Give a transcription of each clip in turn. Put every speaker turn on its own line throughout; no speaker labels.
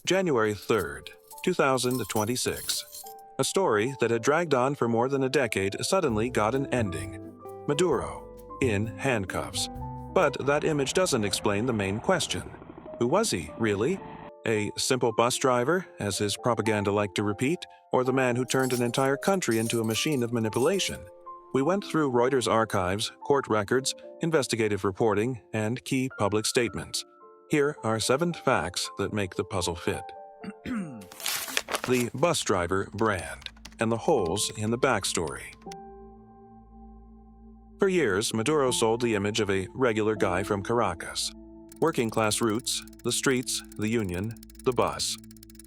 January 3rd, 2026. A story that had dragged on for more than a decade suddenly got an ending. Maduro, in handcuffs. But that image doesn't explain the main question. Who was he, really? A simple bus driver, as his propaganda liked to repeat, or the man who turned an entire country into a machine of manipulation? We went through Reuters archives, court records, investigative reporting, and key public statements. Here are 7 facts that make the puzzle fit. The bus driver brand, and the holes in the backstory. For years, Maduro sold the image of a regular guy from Caracas. Working-class roots, the streets, the union, the bus.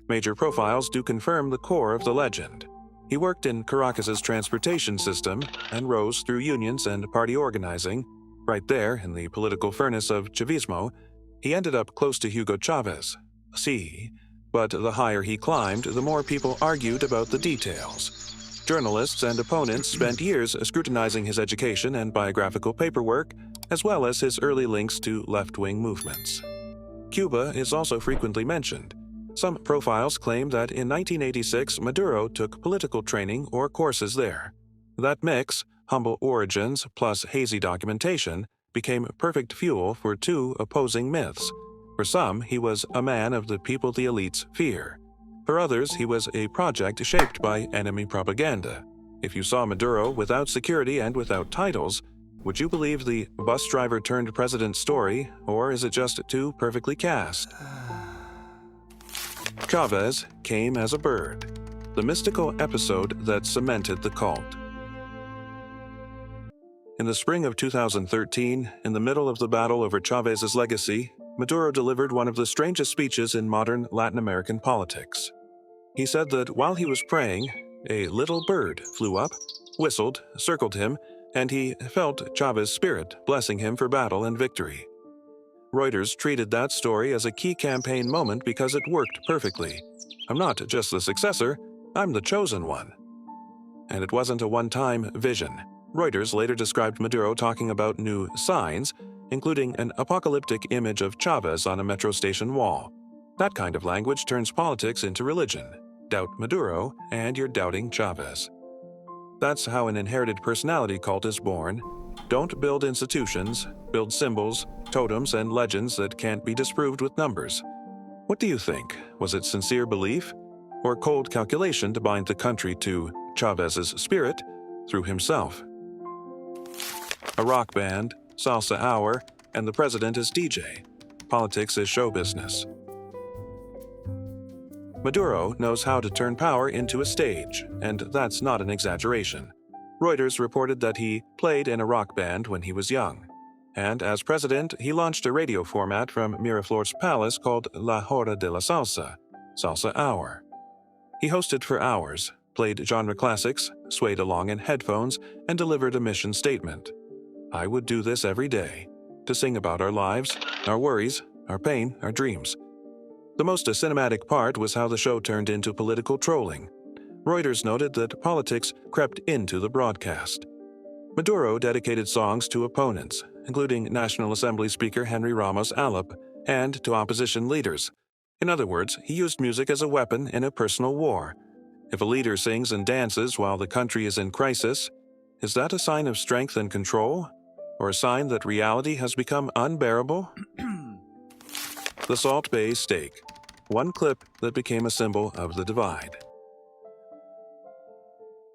Major profiles do confirm the core of the legend. He worked in Caracas's transportation system and rose through unions and party organizing. Right there, in the political furnace of Chavismo, he ended up close to Hugo Chávez. See, but the higher he climbed, the more people argued about the details. Journalists and opponents spent years scrutinizing his education and biographical paperwork, as well as his early links to left-wing movements. Cuba is also frequently mentioned. Some profiles claim that in 1986 Maduro took political training or courses there. That mix, humble origins plus hazy documentation, became perfect fuel for 2 opposing myths. For some, he was a man of the people the elites fear. For others, he was a project shaped by enemy propaganda. If you saw Maduro without security and without titles, would you believe the bus driver turned president story, or is it just too perfectly cast? Chávez came as a bird. The mystical episode that cemented the cult. In the spring of 2013, in the middle of the battle over Chávez's legacy, Maduro delivered one of the strangest speeches in modern Latin American politics. He said that while he was praying, a little bird flew up, whistled, circled him, and he felt Chávez's spirit blessing him for battle and victory. Reuters treated that story as a key campaign moment because it worked perfectly. I'm not just the successor, I'm the chosen one. And it wasn't a one-time vision. Reuters later described Maduro talking about new signs, including an apocalyptic image of Chávez on a metro station wall. That kind of language turns politics into religion. Doubt Maduro, and you're doubting Chávez. That's how an inherited personality cult is born. Don't build institutions, build symbols, totems, and legends that can't be disproved with numbers. What do you think? Was it sincere belief? Or cold calculation to bind the country to Chávez's spirit through himself? A rock band, Salsa Hour, and the president is DJ. Politics is show business. Maduro knows how to turn power into a stage, and that's not an exaggeration. Reuters reported that he played in a rock band when he was young. And as president, he launched a radio format from Miraflores Palace called La Hora de la Salsa, Salsa Hour. He hosted for hours, played genre classics, swayed along in headphones, and delivered a mission statement. I would do this every day, to sing about our lives, our worries, our pain, our dreams. The most cinematic part was how the show turned into political trolling. Reuters noted that politics crept into the broadcast. Maduro dedicated songs to opponents, including National Assembly Speaker Henry Ramos Alop, and to opposition leaders. In other words, he used music as a weapon in a personal war. If a leader sings and dances while the country is in crisis, is that a sign of strength and control? Or a sign that reality has become unbearable? The Salt Bay Steak. One clip that became a symbol of the divide.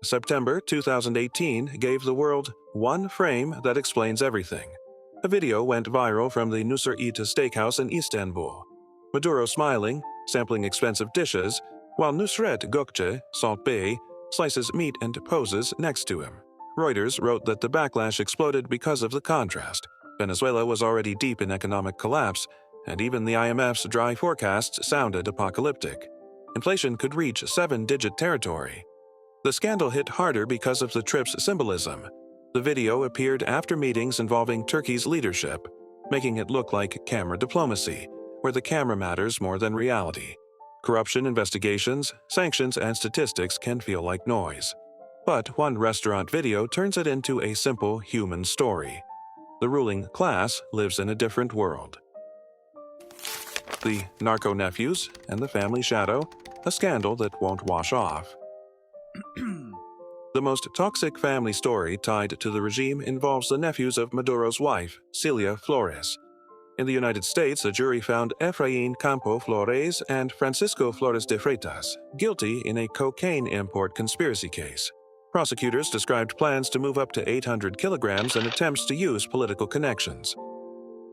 September 2018 gave the world one frame that explains everything. A video went viral from the Nusret Steakhouse in Istanbul. Maduro smiling, sampling expensive dishes, while Nusret Gökçe, Salt Bay, slices meat and poses next to him. Reuters wrote that the backlash exploded because of the contrast. Venezuela was already deep in economic collapse, and even the IMF's dry forecasts sounded apocalyptic. Inflation could reach 7-digit territory. The scandal hit harder because of the trip's symbolism. The video appeared after meetings involving Turkey's leadership, making it look like camera diplomacy, where the camera matters more than reality. Corruption investigations, sanctions, and statistics can feel like noise. But one restaurant video turns it into a simple human story. The ruling class lives in a different world. the Narco-Nephews and the family shadow, a scandal that won't wash off. The most toxic family story tied to the regime involves the nephews of Maduro's wife, Celia Flores. In the United States, a jury found Efraín Campo Flores and Francisco Flores de Freitas guilty in a cocaine import conspiracy case. Prosecutors described plans to move up to 800 kilograms and attempts to use political connections.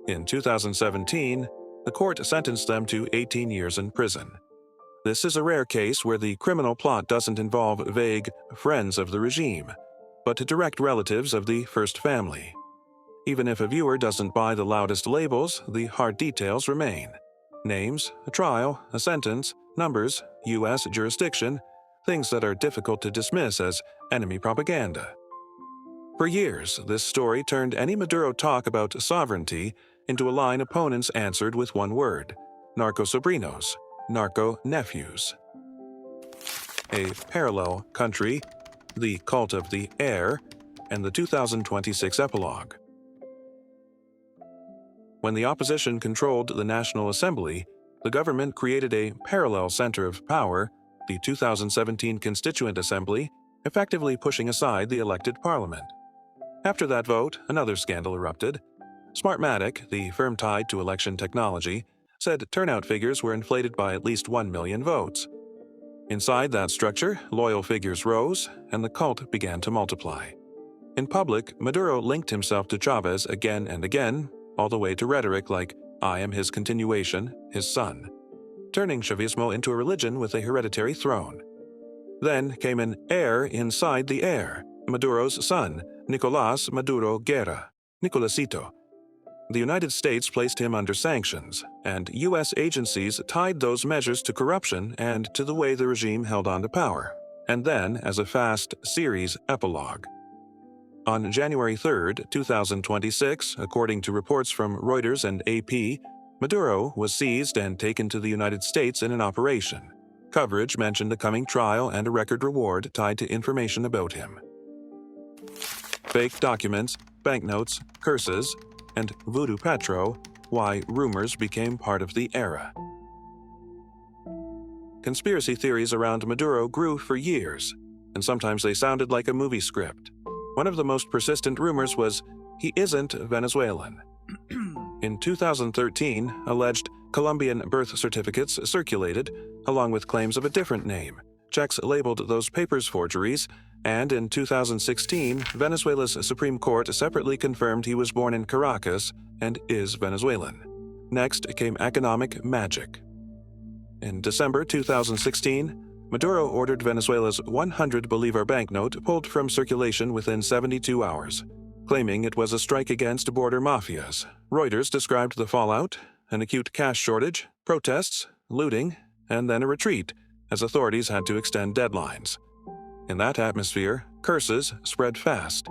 In 2017, the court sentenced them to 18 years in prison. This is a rare case where the criminal plot doesn't involve vague friends of the regime, but direct relatives of the first family. Even if a viewer doesn't buy the loudest labels, the hard details remain. Names, a trial, a sentence, numbers, U.S. jurisdiction, things that are difficult to dismiss as enemy propaganda. For years, this story turned any Maduro talk about sovereignty into a line opponents answered with one word: narco-sobrinos, narco-nephews. A parallel country, the cult of the Heir, and the 2026 epilogue. When the opposition controlled the National Assembly, the government created a parallel center of power, the 2017 Constituent Assembly, effectively pushing aside the elected parliament. After that vote, another scandal erupted. Smartmatic, the firm tied to election technology, said turnout figures were inflated by at least 1 million votes. Inside that structure, loyal figures rose, and the cult began to multiply. In public, Maduro linked himself to Chávez again and again, all the way to rhetoric like, "I am his continuation, his son," turning Chavismo into a religion with a hereditary throne. Then came an heir inside the heir, Maduro's son, Nicolas Maduro Guerra, Nicolasito. The United States placed him under sanctions, and U.S. agencies tied those measures to corruption and to the way the regime held on to power, and then as a fast series epilogue. On January 3, 2026, according to reports from Reuters and AP, Maduro was seized and taken to the United States in an operation. Coverage mentioned a coming trial and a record reward tied to information about him. Fake documents, banknotes, curses, and Voodoo Petro, why rumors became part of the era. Conspiracy theories around Maduro grew for years, and sometimes they sounded like a movie script. One of the most persistent rumors was, he isn't Venezuelan. In 2013, alleged Colombian birth certificates circulated, along with claims of a different name. Checks labeled those papers forgeries, and in 2016, Venezuela's Supreme Court separately confirmed he was born in Caracas and is Venezuelan. Next came economic magic. In December 2016, Maduro ordered Venezuela's 100 Bolivar banknote pulled from circulation within 72 hours, claiming it was a strike against border mafias. Reuters described the fallout: an acute cash shortage, protests, looting, and then a retreat, as authorities had to extend deadlines. In that atmosphere, curses spread fast.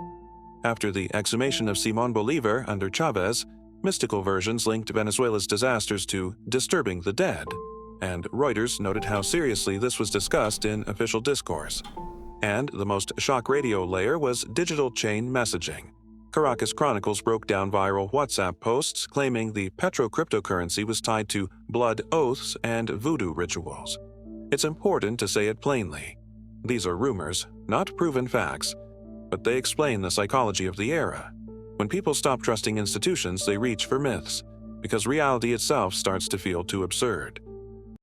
After the exhumation of Simón Bolívar under Chávez, mystical versions linked Venezuela's disasters to disturbing the dead, and Reuters noted how seriously this was discussed in official discourse. And the most shock radio layer was digital chain messaging. Caracas Chronicles broke down viral WhatsApp posts claiming the Petro cryptocurrency was tied to blood oaths and voodoo rituals. It's important to say it plainly. These are rumors, not proven facts, but they explain the psychology of the era. When people stop trusting institutions, they reach for myths, because reality itself starts to feel too absurd.